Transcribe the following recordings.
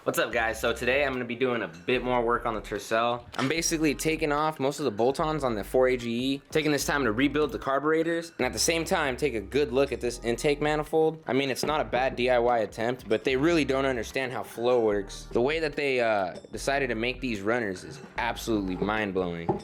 What's up guys? So today I'm going to be doing a bit more work on the Tercel. I'm basically taking off most of the bolt-ons on the 4AGE, taking this time to rebuild the carburetors, and at the same time take a good look at this intake manifold. I mean, it's not a bad DIY attempt, but they really don't understand how flow works. The way that they decided to make these runners is absolutely mind-blowing.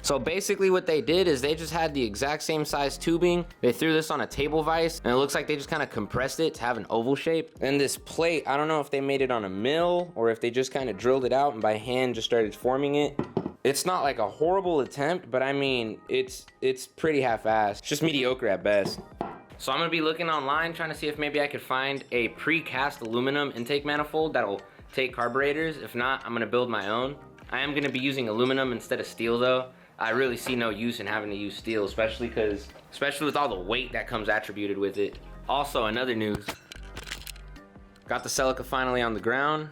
So basically what they did is they just had the exact same size tubing. They threw this on a table vise and it looks like they just kind of compressed it to have an oval shape. And this plate, I don't know if they made it on a mill or if they just kind of drilled it out and by hand just started forming it. It's not like a horrible attempt, but I mean, it's pretty half-assed. It's just mediocre at best. So I'm gonna be looking online trying to see if maybe I could find a pre-cast aluminum intake manifold that'll take carburetors. If not, I'm gonna build my own. I am gonna be using aluminum instead of steel though. I really see no use in having to use steel, especially with all the weight that comes attributed with it. Also, another news. Got the Celica finally on the ground.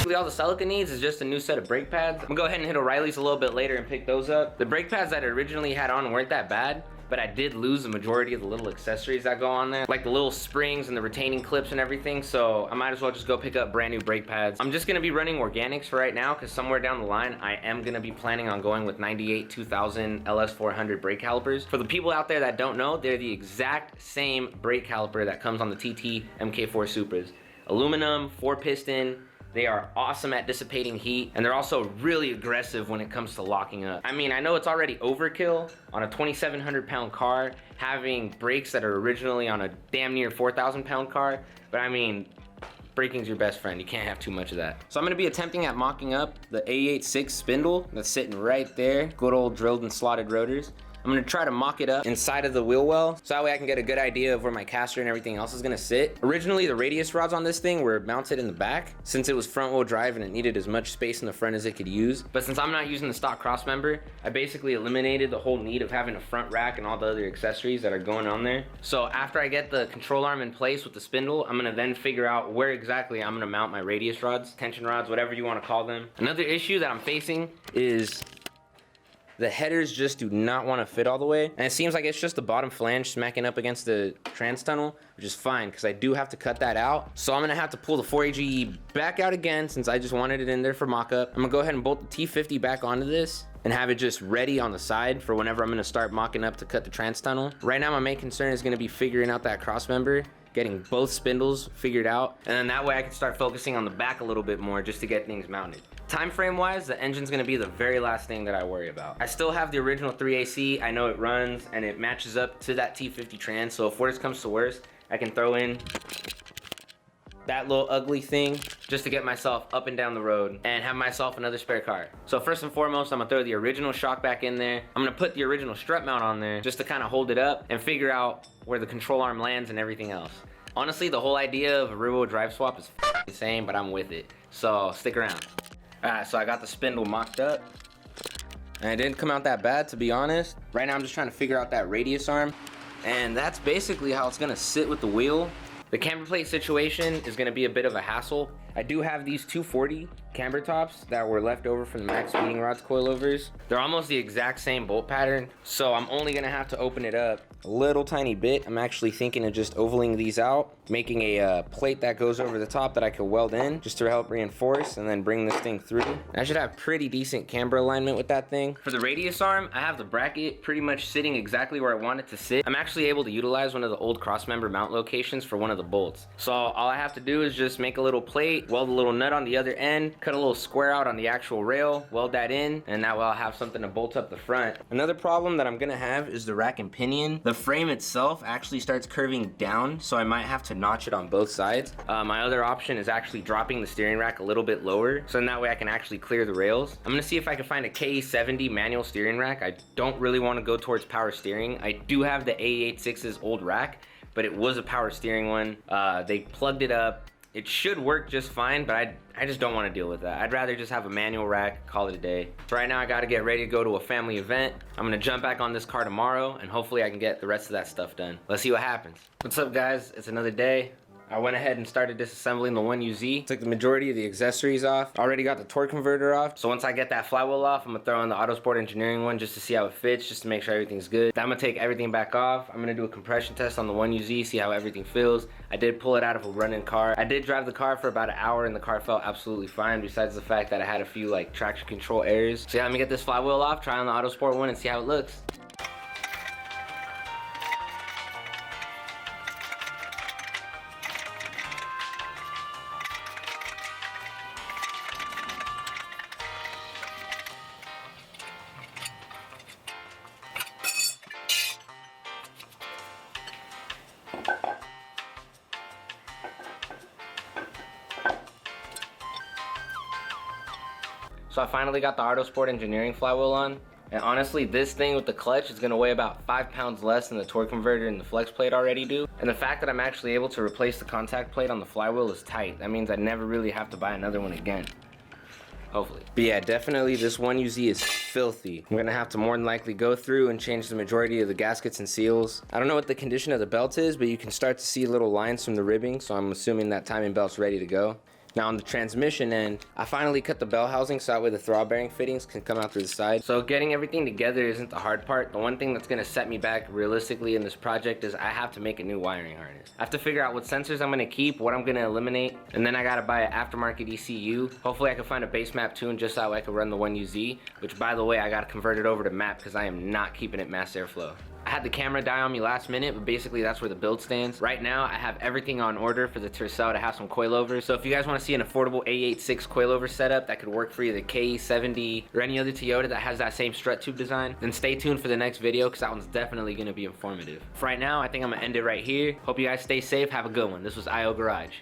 All the Celica needs is just a new set of brake pads. I'm gonna go ahead and hit O'Reilly's a little bit later and pick those up. The brake pads that I originally had on weren't that bad, but I did lose the majority of the little accessories that go on there, like the little springs and the retaining clips and everything, so I might as well just go pick up brand new brake pads. I'm just gonna be running organics for right now, because somewhere down the line, I am gonna be planning on going with 98 2000 LS400 brake calipers. For the people out there that don't know, they're the exact same brake caliper that comes on the TT MK4 Supras. Aluminum, 4-piston, they are awesome at dissipating heat, and they're also really aggressive when it comes to locking up. I mean, I know it's already overkill on a 2,700 pound car, having brakes that are originally on a damn near 4,000 pound car, but I mean, braking's your best friend. You can't have too much of that. So I'm gonna be attempting at mocking up the AE86 spindle that's sitting right there. Good old drilled and slotted rotors. I'm gonna try to mock it up inside of the wheel well, so that way I can get a good idea of where my caster and everything else is gonna sit. Originally, the radius rods on this thing were mounted in the back, since it was front wheel drive and it needed as much space in the front as it could use. But since I'm not using the stock cross member, I basically eliminated the whole need of having a front rack and all the other accessories that are going on there. So after I get the control arm in place with the spindle, I'm gonna then figure out where exactly I'm gonna mount my radius rods, tension rods, whatever you wanna call them. Another issue that I'm facing is the headers just do not want to fit all the way, and it seems like it's just the bottom flange smacking up against the trans tunnel, which is fine because I do have to cut that out. So I'm gonna have to pull the 4AGE back out again since I just wanted it in there for mock-up. I'm gonna go ahead and bolt the T50 back onto this and have it just ready on the side for whenever I'm gonna start mocking up to cut the trans tunnel. Right now my main concern is gonna be figuring out that cross member, getting both spindles figured out, and then that way I can start focusing on the back a little bit more just to get things mounted. Time frame wise, the engine's gonna be the very last thing that I worry about. I still have the original 3AC. I know it runs and it matches up to that T50 trans, so if worse comes to worse, I can throw in that little ugly thing just to get myself up and down the road and have myself another spare car. So first and foremost, I'm gonna throw the original shock back in there. I'm gonna put the original strut mount on there just to kind of hold it up and figure out where the control arm lands and everything else. Honestly, the whole idea of a Rwd drive swap is insane, but I'm with it. So stick around. Alright, so I got the spindle mocked up. And it didn't come out that bad, to be honest. Right now I'm just trying to figure out that radius arm. And that's basically how it's gonna sit with the wheel. The camber plate situation is gonna be a bit of a hassle. I do have these 240 camber tops that were left over from the max speeding rods coilovers. They're almost the exact same bolt pattern, so I'm only gonna have to open it up a little tiny bit. I'm actually thinking of just ovaling these out, making a plate that goes over the top that I could weld in just to help reinforce and then bring this thing through. I should have pretty decent camber alignment with that thing. For the radius arm, I have the bracket pretty much sitting exactly where I want it to sit. I'm actually able to utilize one of the old crossmember mount locations for one of the bolts. So all I have to do is just make a little plate, weld a little nut on the other end, cut a little square out on the actual rail, weld that in, and that way I'll have something to bolt up the front. Another problem that I'm gonna have is the rack and pinion. The frame itself actually starts curving down, so I might have to notch it on both sides. My other option is actually dropping the steering rack a little bit lower, so in that way I can actually clear the rails. I'm gonna see if I can find a KE70 manual steering rack. I don't really want to go towards power steering. I do have the AE86's old rack, but it was a power steering one. They plugged it up. It should work just fine, but I just don't want to deal with that. I'd rather just have a manual rack, call it a day. So right now I got to get ready to go to a family event. I'm gonna jump back on this car tomorrow, and hopefully I can get the rest of that stuff done. Let's see what happens. What's up guys? It's another day. I went ahead and started disassembling the 1UZ. Took the majority of the accessories off. Already got the torque converter off. So once I get that flywheel off, I'm gonna throw in the Autosport Engineering one just to see how it fits, just to make sure everything's good. Then I'm gonna take everything back off. I'm gonna do a compression test on the 1UZ, see how everything feels. I did pull it out of a running car. I did drive the car for about an hour and the car felt absolutely fine, besides the fact that I had a few like traction control errors. So yeah, let me get this flywheel off, try on the Autosport one and see how it looks. So I finally got the Autosport Engineering flywheel on, and honestly this thing with the clutch is gonna weigh about 5 pounds less than the torque converter and the flex plate already do. And the fact that I'm actually able to replace the contact plate on the flywheel is tight. That means I never really have to buy another one again. Hopefully. But yeah, definitely this 1UZ is filthy. I'm gonna have to more than likely go through and change the majority of the gaskets and seals. I don't know what the condition of the belt is, but you can start to see little lines from the ribbing, so I'm assuming that timing belt's ready to go. Now on the transmission end, I finally cut the bell housing so that way the throttle bearing fittings can come out through the side. So getting everything together isn't the hard part. The one thing that's gonna set me back realistically in this project is I have to make a new wiring harness. I have to figure out what sensors I'm gonna keep, what I'm gonna eliminate, and then I gotta buy an aftermarket ECU. Hopefully I can find a base map tune just so that way I can run the 1UZ, which by the way, I gotta convert it over to map because I am not keeping it mass airflow. I had the camera die on me last minute, but basically that's where the build stands. Right now, I have everything on order for the Tercel to have some coilovers. So if you guys want to see an affordable AE86 coilover setup that could work for either KE70 or any other Toyota that has that same strut tube design, then stay tuned for the next video because that one's definitely going to be informative. For right now, I think I'm going to end it right here. Hope you guys stay safe. Have a good one. This was IO Garage.